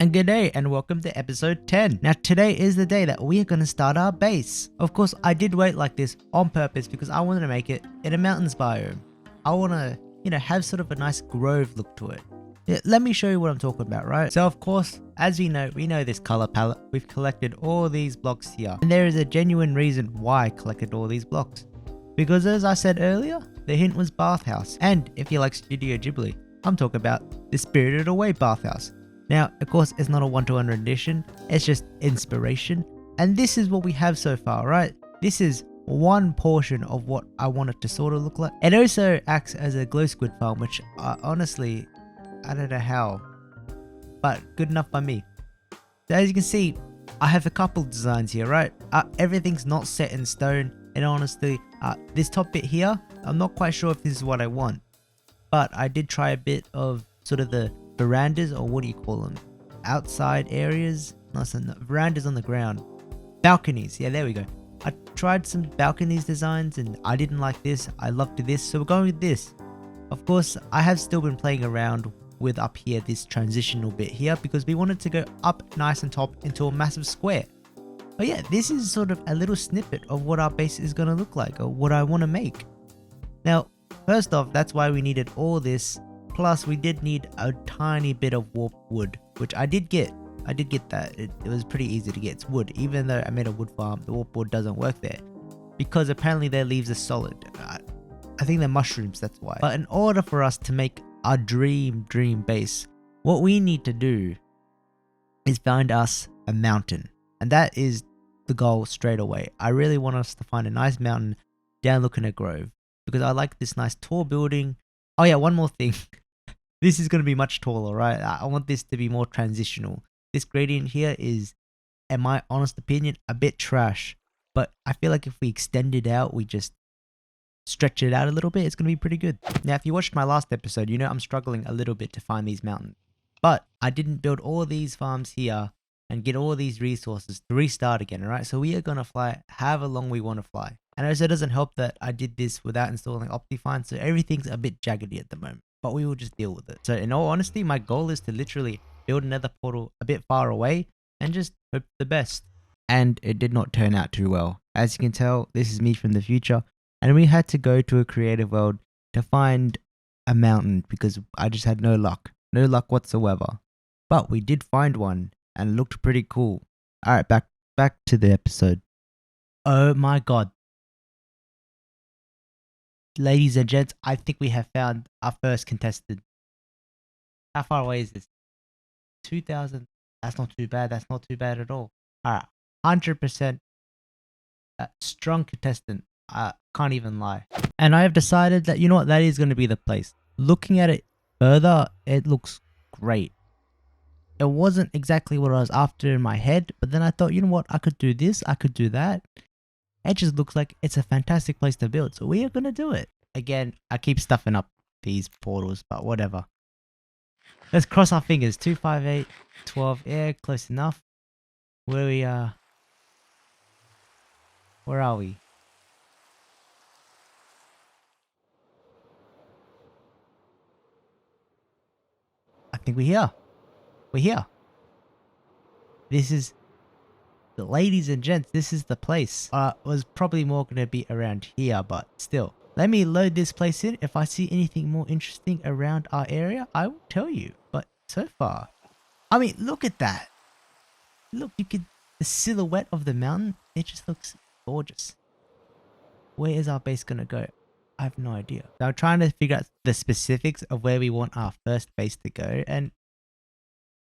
And good day and welcome to episode 10. Now today is the day that we are going to start our base. Of course I did wait like this on purpose because I wanted to make it in a mountains biome. I want to, have sort of a nice grove look to it. Yeah, let me show you what I'm talking about, right? So of course, as we know this color palette. We've collected all these blocks here. And there is a genuine reason why I collected all these blocks. Because as I said earlier, the hint was bathhouse. And if you like Studio Ghibli, I'm talking about the Spirited Away bathhouse. Now, of course, it's not a one-to-one rendition, it's just inspiration. And this is what we have so far, right? This is one portion of what I want it to sort of look like. It also acts as a glow squid farm, which honestly, I don't know how, but good enough by me. So as you can see, I have a couple designs here, right? Everything's not set in stone, and honestly, this top bit here, I'm not quite sure if this is what I want. But I did try a bit of sort of the verandas, or what do you call them? Outside areas? No, verandas on the ground. Balconies, yeah, there we go. I tried some balconies designs and I didn't like this. I loved this, so we're going with this. Of course, I have still been playing around with up here, this transitional bit here, because we wanted to go up nice and top into a massive square. But yeah, this is sort of a little snippet of what our base is going to look like, or what I want to make. Now, first off, that's why we needed all this. Plus, we did need a tiny bit of warp wood, which I did get. I did get that. It was pretty easy to get. It's wood. Even though I made a wood farm, the warp wood doesn't work there. Because apparently their leaves are solid. I think they're mushrooms, that's why. But in order for us to make our dream base, what we need to do is find us a mountain. And that is the goal straight away. I really want us to find a nice mountain down looking at Grove. Because I like this nice tall building. Oh yeah, one more thing. This is going to be much taller, right? I want this to be more transitional. This gradient here is, in my honest opinion, a bit trash. But I feel like if we extend it out, we just stretch it out a little bit, it's going to be pretty good. Now, if you watched my last episode, you know I'm struggling a little bit to find these mountains. But I didn't build all these farms here and get all these resources to restart again, alright? So we are going to fly however long we want to fly. And also it doesn't help that I did this without installing Optifine, so everything's a bit jaggedy at the moment. But we will just deal with it. So in all honesty, my goal is to literally build another portal a bit far away and just hope for the best. And it did not turn out too well. As you can tell, this is me from the future. And we had to go to a creative world to find a mountain because I just had no luck. No luck whatsoever. But we did find one and it looked pretty cool. Alright, back to the episode. Oh my god. Ladies and gents, I think we have found our first contestant. How far away is this? 2,000. That's not too bad. That's not too bad at all. Alright, 100% strong contestant. I can't even lie. And I have decided that, you know what, that is going to be the place. Looking at it further, it looks great. It wasn't exactly what I was after in my head, but then I thought, you know what, I could do this, I could do that. It just looks like it's a fantastic place to build, so we are going to do it. Again, I keep stuffing up these portals, but whatever. Let's cross our fingers. 258, 12, yeah, close enough. Where we are... Where are we? I think we're here. We're here. This is... Ladies and gents, this is the place. Was probably more going to be around here, but still. Let me load this place in. If I see anything more interesting around our area, I will tell you. But so far, I mean, look at that. Look, the silhouette of the mountain, it just looks gorgeous. Where is our base going to go? I have no idea. So I'm trying to figure out the specifics of where we want our first base to go, and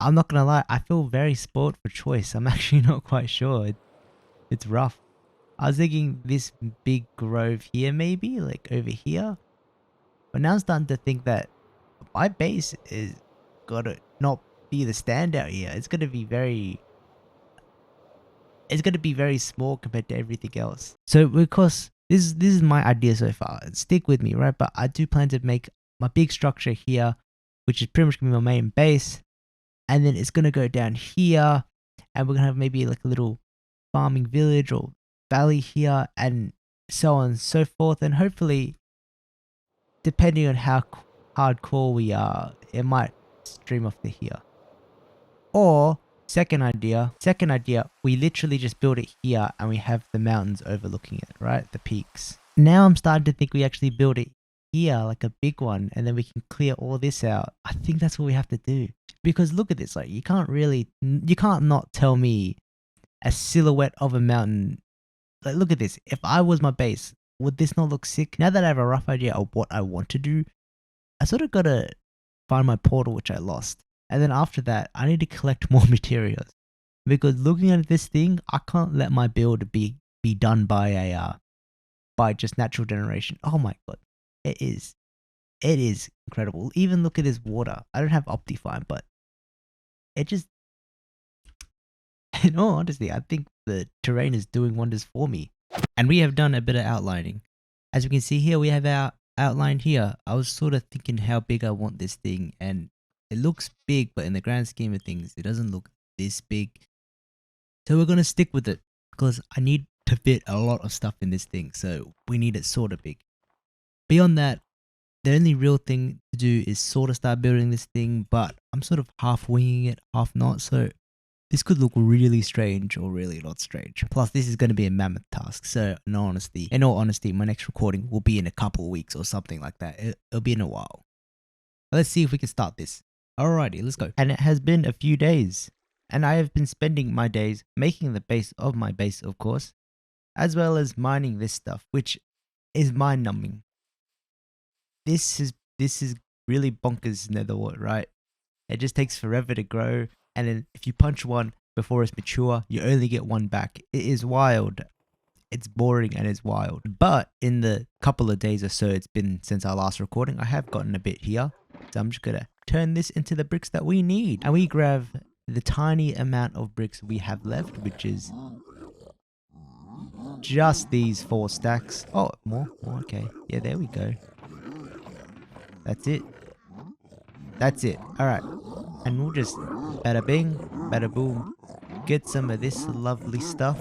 I'm not gonna lie, I feel very spoiled for choice. I'm actually not quite sure. It's rough. I was thinking this big grove here maybe, like over here. But now I'm starting to think that my base is gotta not be the standout here. It's gonna be very small compared to everything else. So because this is my idea so far. Stick with me, right? But I do plan to make my big structure here, which is pretty much gonna be my main base. And then it's going to go down here. And we're going to have maybe like a little farming village or valley here. And so on and so forth. And hopefully, depending on how hardcore we are, it might stream off to here. Or second idea, we literally just build it here and we have the mountains overlooking it, right? The peaks. Now I'm starting to think we actually build it here, like a big one, and then we can clear all this out. I think that's what we have to do. Because look at this, like you can't not tell me a silhouette of a mountain. Like look at this. If I was my base, would this not look sick? Now that I have a rough idea of what I want to do, I sort of gotta find my portal, which I lost. And then after that, I need to collect more materials. Because looking at this thing, I can't let my build be done by just natural generation. Oh my god. It is incredible. Even look at this water. I don't have Optifine, but it just in all honesty, I think the terrain is doing wonders for me. And we have done a bit of outlining. As we can see here, we have our outline here. I was sort of thinking how big I want this thing, and it looks big, but in the grand scheme of things, it doesn't look this big. So we're going to stick with it because I need to fit a lot of stuff in this thing, so we need it sort of big. Beyond that, the only real thing to do is sort of start building this thing, but I'm sort of half winging it, half not, so this could look really strange or really not strange. Plus, this is going to be a mammoth task, so in all honesty, my next recording will be in a couple of weeks or something like that. It'll be in a while. But let's see if we can start this. Alrighty, let's go. And it has been a few days, and I have been spending my days making the base of my base, of course, as well as mining this stuff, which is mind-numbing. This is really bonkers netherwort, right? It just takes forever to grow, and then if you punch one before it's mature, you only get one back. It is wild. It's boring and it's wild. But in the couple of days or so it's been since our last recording, I have gotten a bit here. So I'm just gonna turn this into the bricks that we need. And we grab the tiny amount of bricks we have left, which is just these 4 stacks. Oh, more? Okay. Yeah, there we go. That's it. Alright. And we'll just bada bing, bada boom, get some of this lovely stuff.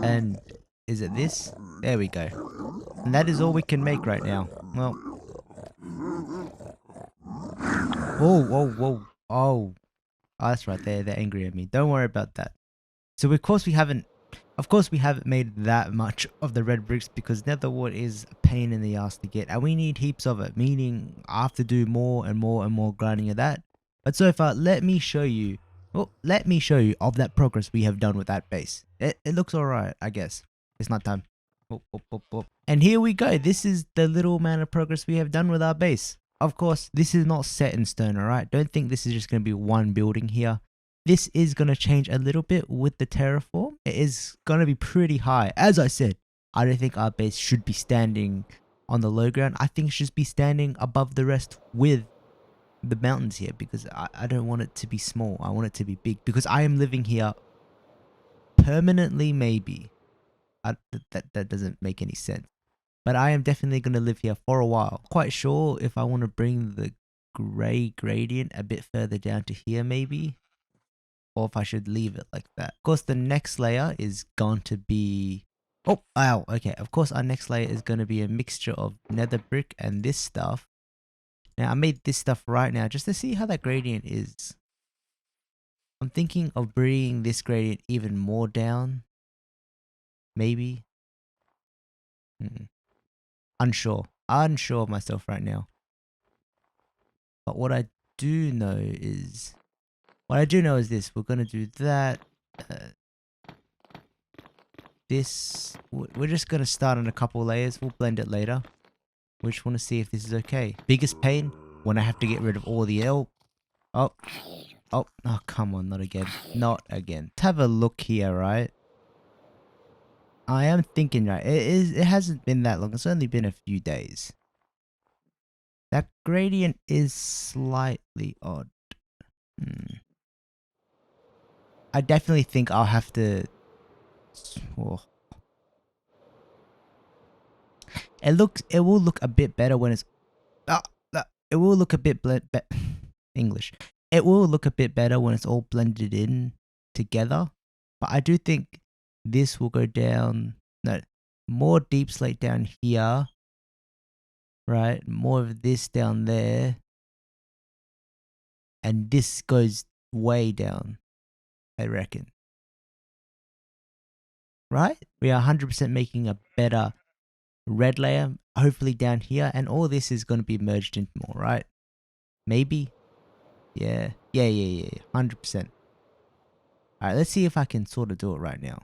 And is it this? There we go. And that is all we can make right now. Well. Whoa. Oh, that's right. They're angry at me. Don't worry about that. So of course we haven't made that much of the red bricks because netherwort is a pain in the ass to get, and we need heaps of it, meaning I have to do more and more grinding of that. But so far, let me show you of that progress we have done with that base. It looks alright, I guess. It's not time. And here we go. This is the little amount of progress we have done with our base. Of course, this is not set in stone, alright? Don't think this is just going to be one building here. This is going to change a little bit with the terraform. It is going to be pretty high. As I said, I don't think our base should be standing on the low ground. I think it should be standing above the rest with the mountains here because I don't want it to be small. I want it to be big because I am living here permanently, maybe. That doesn't make any sense. But I am definitely going to live here for a while. Quite sure if I want to bring the grey gradient a bit further down to here, maybe. Or if I should leave it like that. Of course, the next layer is going to be... Oh, ow, okay. Of course, our next layer is going to be a mixture of nether brick and this stuff. Now, I made this stuff right now just to see how that gradient is. I'm thinking of bringing this gradient even more down. Maybe. Unsure of myself right now. But what I do know is this. We're going to do that. This, we're just going to start on a couple layers. We'll blend it later. We just want to see if this is okay. Biggest pain when I have to get rid of all the Oh, come on, not again. Let's have a look here, right? I am thinking, right, it hasn't been that long. It's only been a few days. That gradient is slightly odd. I definitely think I'll have to... Oh. It will look a bit better when it's... it will look a bit English. It will look a bit better when it's all blended in together. But I do think this will go down... No, more deep slate down here. Right? More of this down there. And this goes way down, I reckon. Right? We are 100% making a better red layer, hopefully down here. And all this is going to be merged into more, right? Maybe? Yeah. Yeah. 100%. Alright, let's see if I can sort of do it right now.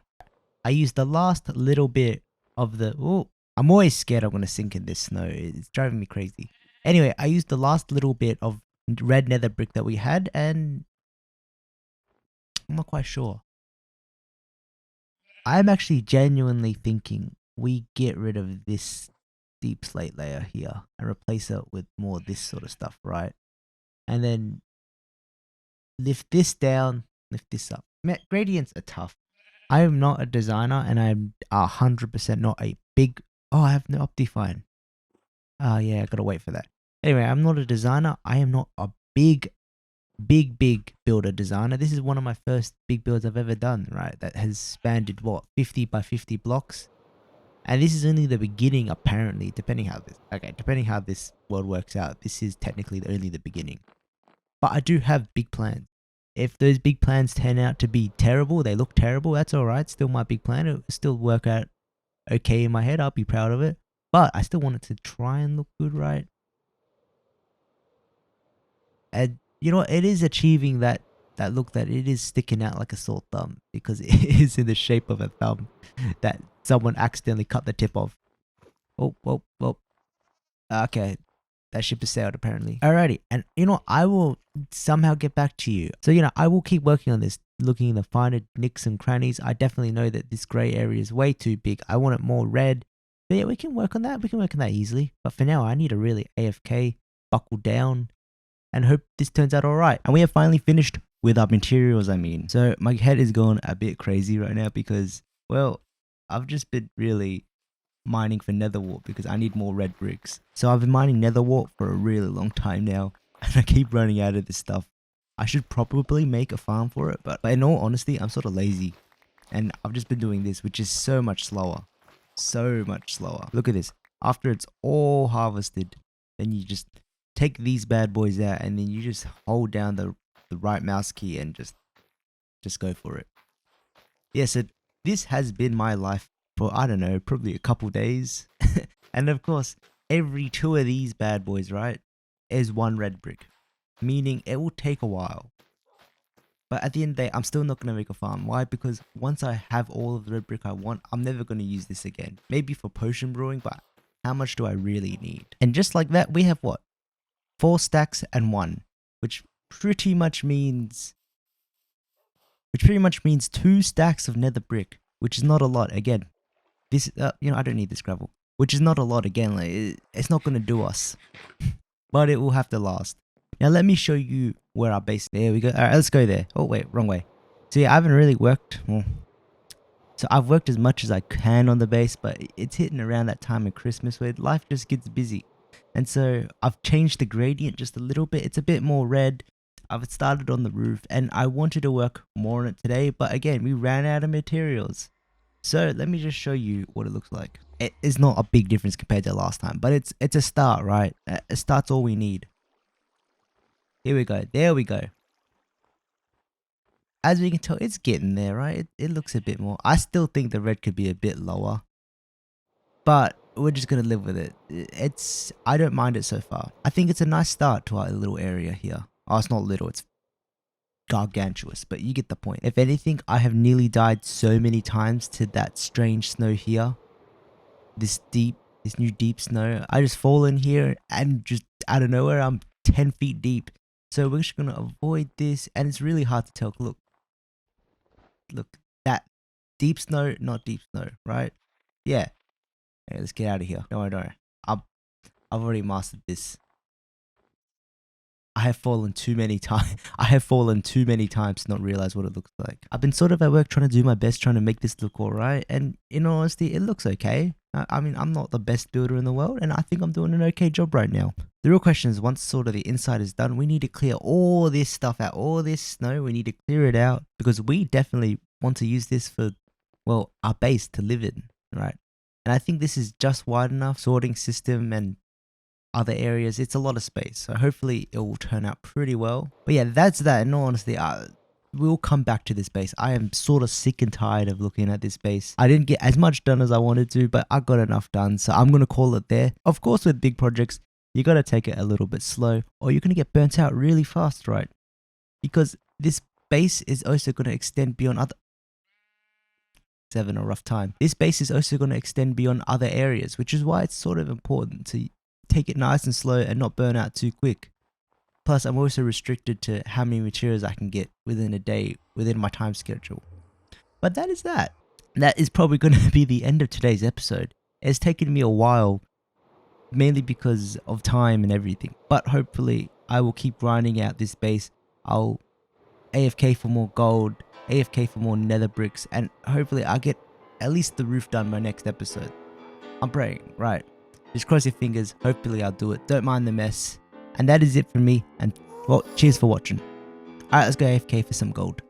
I used the last little bit of the... Oh, I'm always scared I'm going to sink in this snow. It's driving me crazy. Anyway, I used the last little bit of red nether brick that we had, and I'm not quite sure. I'm actually genuinely thinking we get rid of this deep slate layer here and replace it with more of this sort of stuff, right? And then lift this down, lift this up. Gradients are tough. I am not a designer, and I'm 100% not a big... Oh, I have no Optifine. Oh, yeah, I gotta wait for that. Anyway, I'm not a designer. I am not a big builder designer. This is one of my first big builds I've ever done, right? That has spanned, what, 50 by 50 blocks? And this is only the beginning, apparently, depending how this world works out. This is technically only the beginning. But I do have big plans. If those big plans turn out to be terrible, they look terrible, that's alright. Still my big plan. It'll still work out okay in my head. I'll be proud of it. But I still want it to try and look good, right? And you know what? It is achieving that look, that it is sticking out like a sore thumb, because it is in the shape of a thumb that someone accidentally cut the tip of. Oh. Okay. That ship has sailed, apparently. Alrighty, and you know, I will somehow get back to you. So, you know, I will keep working on this, looking in the finer nicks and crannies. I definitely know that this grey area is way too big. I want it more red. But yeah, we can work on that. We can work on that easily. But for now, I need to really AFK, buckle down, and hope this turns out alright. And we have finally finished with our materials, I mean. So my head is going a bit crazy right now because, well, I've just been really mining for nether wart because I need more red bricks. So I've been mining nether wart for a really long time now, and I keep running out of this stuff. I should probably make a farm for it, but in all honesty, I'm sort of lazy, and I've just been doing this, which is so much slower. So much slower. Look at this. After it's all harvested, then you just take these bad boys out, and then you just hold down the right mouse key and just go for it. Yeah, so this has been my life for, I don't know, probably a couple days. And of course, every 2 of these bad boys, right, is 1 red brick. Meaning it will take a while. But at the end of the day, I'm still not going to make a farm. Why? Because once I have all of the red brick I want, I'm never going to use this again. Maybe for potion brewing, but how much do I really need? And just like that, we have what? 4 stacks and 1. Which pretty much means 2 stacks of nether brick. Which is not a lot, again. This, you know, I don't need this gravel. Which is not a lot, again. Like, it's not going to do us. But it will have to last. Now let me show you where our base... There we go. Alright, let's go there. Oh, wait, wrong way. So yeah, I haven't really worked... So I've worked as much as I can on the base, but it's hitting around that time of Christmas where life just gets busy. And so I've changed the gradient just a little bit. It's a bit more red. I've started on the roof, and I wanted to work more on it today, but again, we ran out of materials. So let me just show you what it looks like. It is not a big difference compared to last time, but it's a start, right? A start's all we need. Here we go. There we go. As we can tell, it's getting there, right? It looks a bit more. I still think the red could be a bit lower, but we're just gonna live with it. I don't mind it so far. I think it's a nice start to our little area here. Oh, it's not little. It's gargantuous, but you get the point. If anything, I have nearly died so many times to that strange snow here. This new deep snow. I just fall in here and just out of nowhere, I'm 10 feet deep. So we're just going to avoid this, and it's really hard to tell. Look, that deep snow, not deep snow, right? Yeah. Okay, let's get out of here. Don't worry. I've already mastered this. I have fallen too many times. I have fallen too many times to not realize what it looks like. I've been sort of at work trying to do my best, trying to make this look alright, and in all honesty, it looks okay. I mean, I'm not the best builder in the world, and I think I'm doing an okay job right now. The real question is, once sort of the inside is done, we need to clear all this stuff out, all this snow. We need to clear it out because we definitely want to use this for, well, our base to live in, right? And I think this is just wide enough sorting system, and other areas. It's a lot of space, so hopefully it will turn out pretty well. But yeah, that's that. In all honesty, we'll come back to this base. I am sort of sick and tired of looking at this base. I didn't get as much done as I wanted to, but I got enough done, so I'm gonna call it there. Of course, with big projects, you gotta take it a little bit slow, or you're gonna get burnt out really fast, right? Because this base is also gonna extend beyond other. Having a rough time. This base is also going to extend beyond other areas, which is why it's sort of important to take it nice and slow and not burn out too quick. Plus, I'm also restricted to how many materials I can get within a day, within my time schedule. But that is that. That is probably going to be the end of today's episode. It's taken me a while, mainly because of time and everything. But hopefully, I will keep grinding out this base. I'll AFK for more gold, AFK for more nether bricks, and hopefully I'll get at least the roof done by next episode. I'm praying, right? Just cross your fingers, hopefully I'll do it. Don't mind the mess. And that is it from me, and well, cheers for watching. Alright, let's go AFK for some gold.